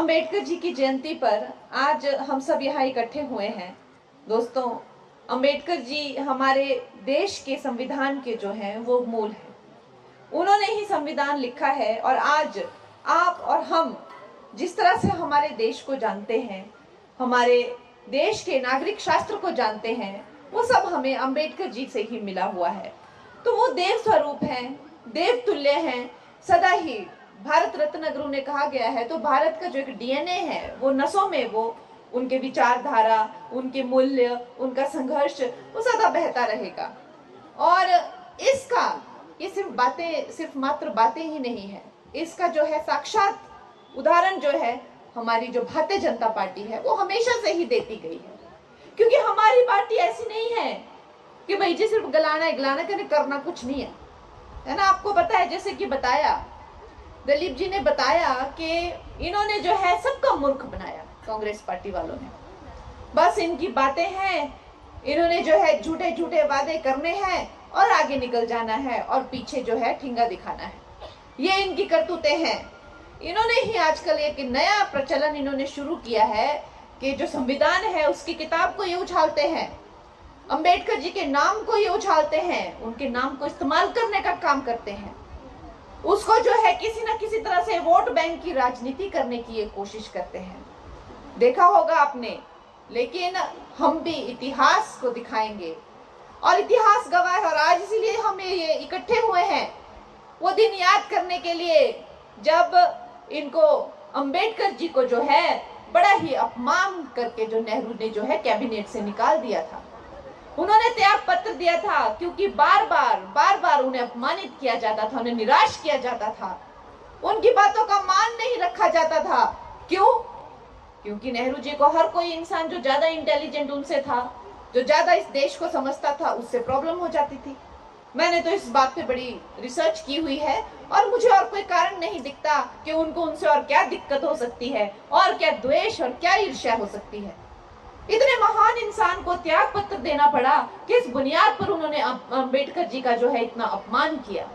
अंबेडकर जी की जयंती पर आज हम सब यहाँ इकट्ठे हुए हैं। दोस्तों, अंबेडकर जी हमारे देश के संविधान के जो हैं वो मूल हैं। उन्होंने ही संविधान लिखा है और आज आप और हम जिस तरह से हमारे देश को जानते हैं, हमारे देश के नागरिक शास्त्र को जानते हैं, वो सब हमें अंबेडकर जी से ही मिला हुआ है। तो वो देव स्वरूप हैं, देव तुल्य हैं, सदा ही भारत रत्न अगर उन्हें कहा गया है तो भारत का जो एक डीएनए है वो नसों में, वो उनके विचारधारा, उनके मूल्य, उनका संघर्ष वो सदा बहता रहेगा। और इसका ये सिर्फ मात्र बातें ही नहीं है, इसका जो है साक्षात उदाहरण जो है हमारी जो भारतीय जनता पार्टी है वो हमेशा से ही देती गई है। क्योंकि हमारी पार्टी ऐसी नहीं है कि भाई जी सिर्फ गलाना करना कुछ नहीं है ना। आपको पता है, जैसे कि बताया दिलीप जी ने बताया कि इन्होंने जो है सबका मूर्ख बनाया, कांग्रेस पार्टी वालों ने। बस इनकी बातें हैं, इन्होंने जो है झूठे झूठे वादे करने हैं और आगे निकल जाना है और पीछे जो है ठिंगा दिखाना है। ये इनकी करतूतें हैं। इन्होंने ही आजकल एक नया प्रचलन इन्होंने शुरू किया है कि जो संविधान है उसकी किताब को ये उछालते हैं, अंबेडकर जी के नाम को ये उछालते हैं, उनके नाम को इस्तेमाल करने का काम करते हैं, उसको जो है किसी ना किसी तरह से वोट बैंक की राजनीति करने की ये कोशिश करते हैं। देखा होगा आपने। लेकिन हम भी इतिहास को दिखाएंगे और इतिहास गवाह है। और आज इसीलिए हम ये इकट्ठे हुए हैं वो दिन याद करने के लिए जब इनको अंबेडकर जी को जो है बड़ा ही अपमान करके जो नेहरू ने जो है कैबिनेट से निकाल दिया था। उन्होंने त्याग पत्र दिया था क्योंकि बार बार उन्हें अपमानित किया जाता था, उन्हें निराश किया जाता था, उनकी बातों का मान नहीं रखा जाता था। क्यों? क्योंकि नेहरू जी को हर कोई इंसान जो ज्यादा इंटेलिजेंट उनसे था, जो ज्यादा इस देश को समझता था, उससे प्रॉब्लम हो जाती थी। मैंने तो इस बात पे बड़ी रिसर्च की हुई है और मुझे और कोई कारण नहीं दिखता कि उनको उनसे और क्या दिक्कत हो सकती है और क्या द्वेष और क्या ईर्ष्या हो सकती है। इतने महान इंसान को त्याग पत्र देना पड़ा किस बुनियाद पर उन्होंने अंबेडकर जी का जो है इतना अपमान किया।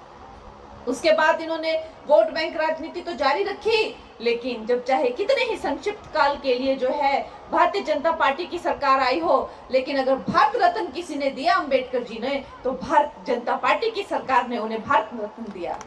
उसके बाद इन्होंने वोट बैंक राजनीति तो जारी रखी, लेकिन जब चाहे कितने ही संक्षिप्त काल के लिए जो है भारतीय जनता पार्टी की सरकार आई हो, लेकिन अगर भारत रत्न किसी ने दिया अंबेडकर जी ने, तो भारतीय जनता पार्टी की सरकार ने उन्हें भारत रत्न दिया।